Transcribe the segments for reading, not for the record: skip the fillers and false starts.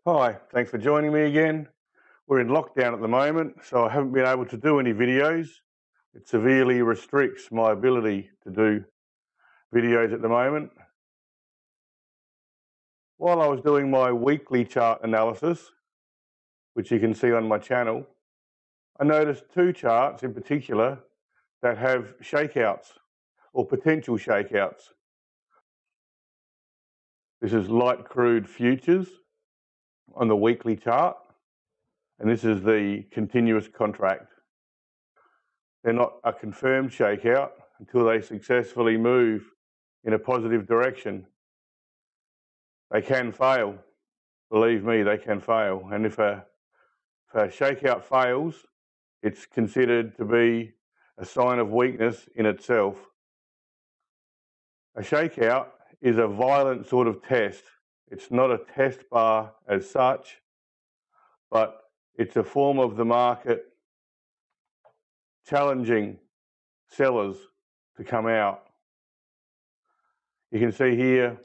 Hi, thanks for joining me again. We're in lockdown at the moment, so I haven't been able to do any videos. It severely restricts my ability to do videos at the moment. While I was doing my weekly chart analysis, which you can see on my channel, I noticed two charts in particular that have shakeouts or potential shakeouts. This is light crude futures on the weekly chart, and this is the continuous contract. They're not a confirmed shakeout until they successfully move in a positive direction. They can fail. Believe me, they can fail. And if a shakeout fails, it's considered to be a sign of weakness in itself. A shakeout is a violent sort of test. It's not a test bar as such, but it's a form of the market challenging sellers to come out. You can see here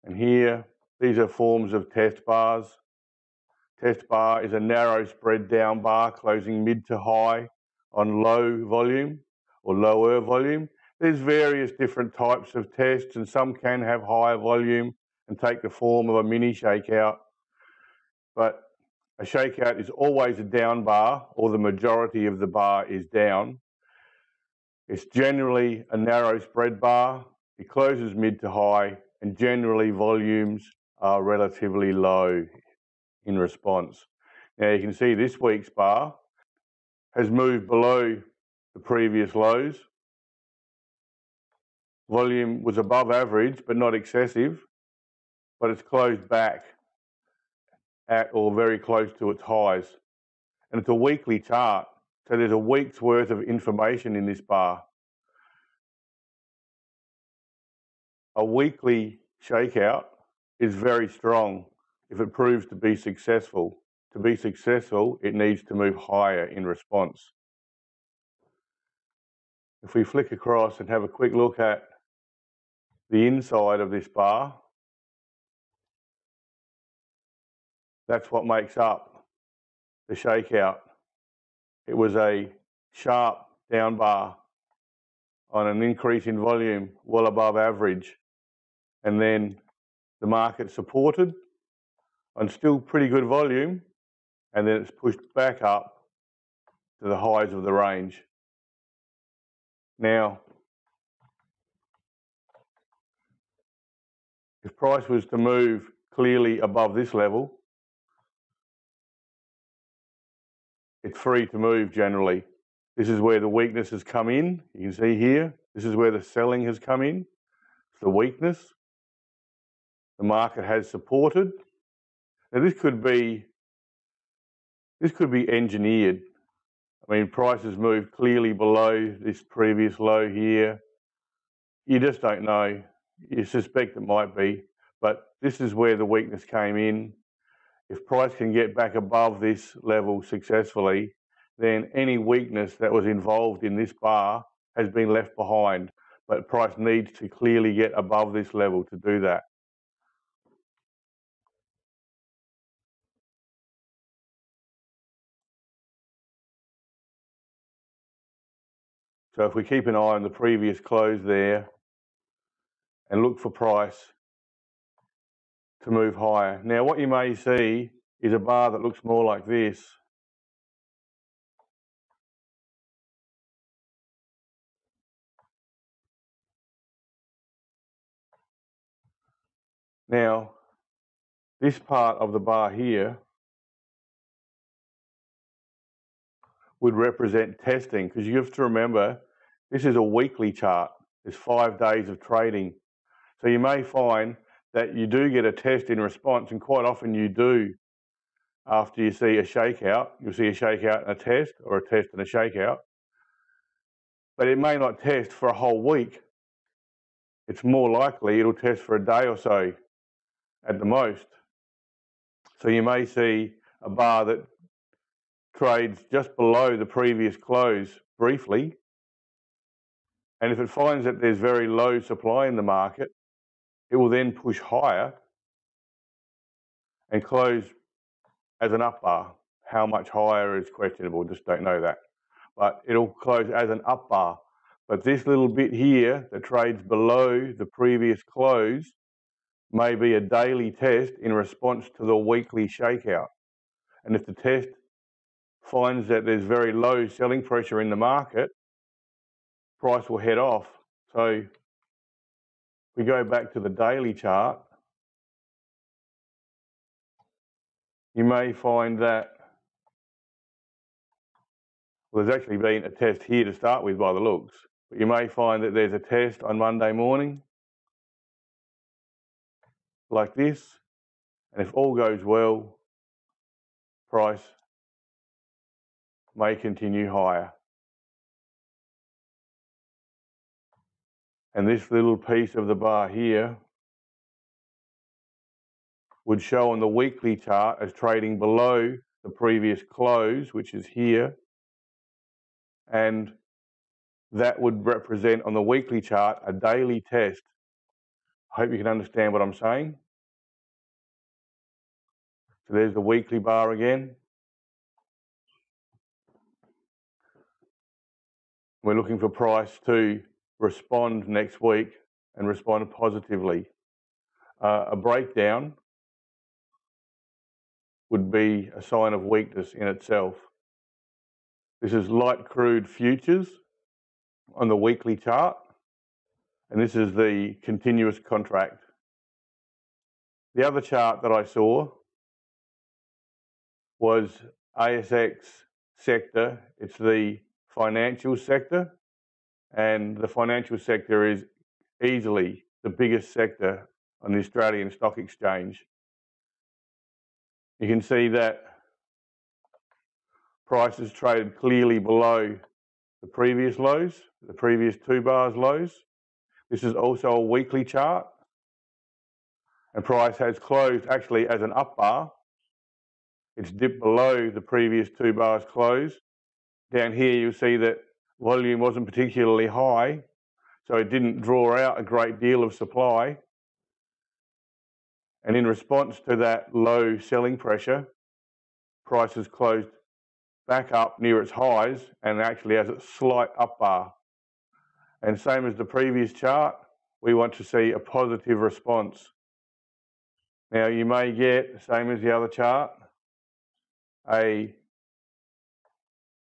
and here, these are forms of test bars. Test bar is a narrow spread down bar closing mid to high on low volume or lower volume. There's various different types of tests, and some can have higher volume and take the form of a mini shakeout. But a shakeout is always a down bar, or the majority of the bar is down. It's generally a narrow spread bar. It closes mid to high, and generally volumes are relatively low in response. Now you can see this week's bar has moved below the previous lows. Volume was above average, but not excessive, but it's closed back at or very close to its highs. And it's a weekly chart, so there's a week's worth of information in this bar. A weekly shakeout is very strong if it proves to be successful. To be successful, it needs to move higher in response. If we flick across and have a quick look at the inside of this bar, that's what makes up the shakeout. It was a sharp down bar on an increase in volume well above average, and then the market supported on still pretty good volume, and then it's pushed back up to the highs of the range. Now, if price was to move clearly above this level, it's free to move generally. This is where the weakness has come in. You can see here, this is where the selling has come in. It's the weakness. The market has supported. Now this could be engineered. I mean, prices moved clearly below this previous low here. You just don't know. You suspect it might be, but this is where the weakness came in. If price can get back above this level successfully, then any weakness that was involved in this bar has been left behind, but price needs to clearly get above this level to do that. So if we keep an eye on the previous close there and look for price to move higher. Now what you may see is a bar that looks more like this. Now, this part of the bar here would represent testing, because you have to remember, this is a weekly chart. There's 5 days of trading. So you may find that you do get a test in response, and quite often you do. After you see a shakeout, you'll see a shakeout and a test, or a test and a shakeout. But it may not test for a whole week. It's more likely it'll test for a day or so at the most. So you may see a bar that trades just below the previous close briefly, and if it finds that there's very low supply in the market, it will then push higher, and close as an up bar. How much higher is questionable, just don't know that. But it'll close as an up bar. But this little bit here that trades below the previous close may be a daily test in response to the weekly shakeout. And if the test finds that there's very low selling pressure in the market, price will head off. So if we go back to the daily chart, you may find that well, there's actually been a test here to start with by the looks, but you may find that there's a test on Monday morning like this, and if all goes well, price may continue higher. And this little piece of the bar here would show on the weekly chart as trading below the previous close, which is here, and that would represent on the weekly chart a daily test. I hope you can understand what I'm saying. So there's the weekly bar again. We're looking for price to respond next week and respond positively. A breakdown would be a sign of weakness in itself. This is light crude futures on the weekly chart, and this is the continuous contract. The other chart that I saw was ASX sector. It's the financial sector, and the financial sector is easily the biggest sector on the Australian Stock Exchange. You can see that prices traded clearly below the previous lows, the previous 2 bars lows. This is also a weekly chart, and price has closed actually as an up bar. It's dipped below the previous 2 bars close. Down here you'll see that volume wasn't particularly high, so it didn't draw out a great deal of supply. And in response to that low selling pressure, prices closed back up near its highs and actually has a slight up bar. And same as the previous chart, we want to see a positive response. Now you may get, same as the other chart, a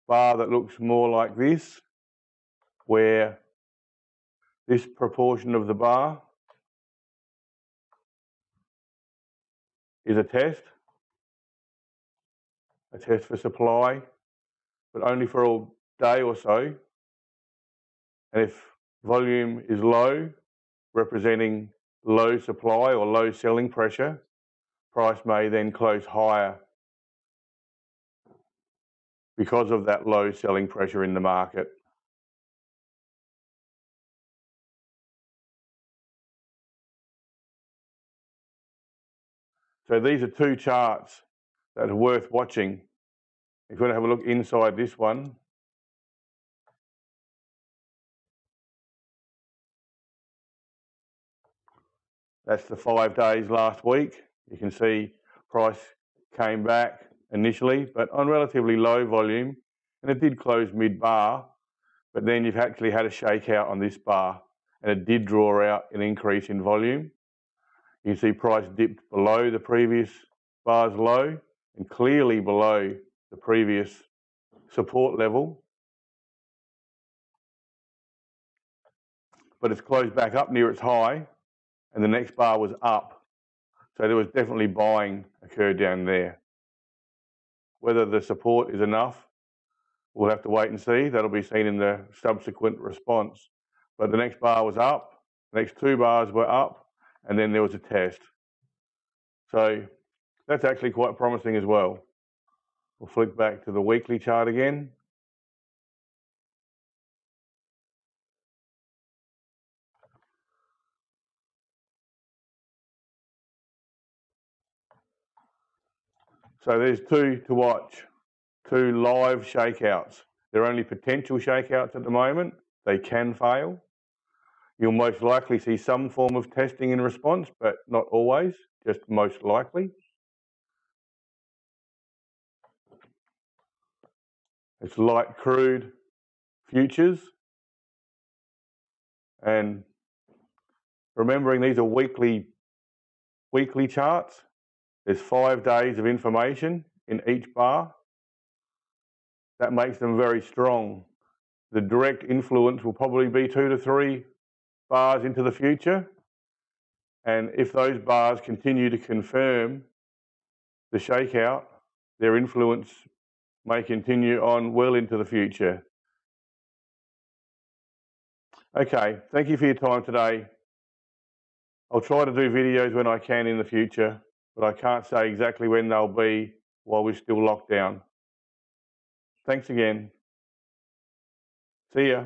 bar that looks more like this, where this proportion of the bar is a test for supply, but only for a day or so. And if volume is low, representing low supply or low selling pressure, price may then close higher because of that low selling pressure in the market. So these are 2 charts that are worth watching. If you want to have a look inside this one, that's the 5 days last week. You can see price came back initially, but on relatively low volume, and it did close mid-bar, but then you've actually had a shakeout on this bar, and it did draw out an increase in volume. You can see price dipped below the previous bar's low and clearly below the previous support level. But it's closed back up near its high, and the next bar was up. So there was definitely buying occurred down there. Whether the support is enough, we'll have to wait and see. That'll be seen in the subsequent response. But the next bar was up, the next 2 bars were up, and then there was a test. So that's actually quite promising as well. We'll flick back to the weekly chart again. So there's 2 to watch, 2 live shakeouts. They're only potential shakeouts at the moment. They can fail. You'll most likely see some form of testing in response, but not always, just most likely. It's light crude futures. And remembering these are weekly charts. There's 5 days of information in each bar. That makes them very strong. The direct influence will probably be 2 to 3 bars into the future. And if those bars continue to confirm the shakeout, their influence may continue on well into the future. Okay, thank you for your time today. I'll try to do videos when I can in the future, but I can't say exactly when they'll be while we're still locked down. Thanks again. See ya.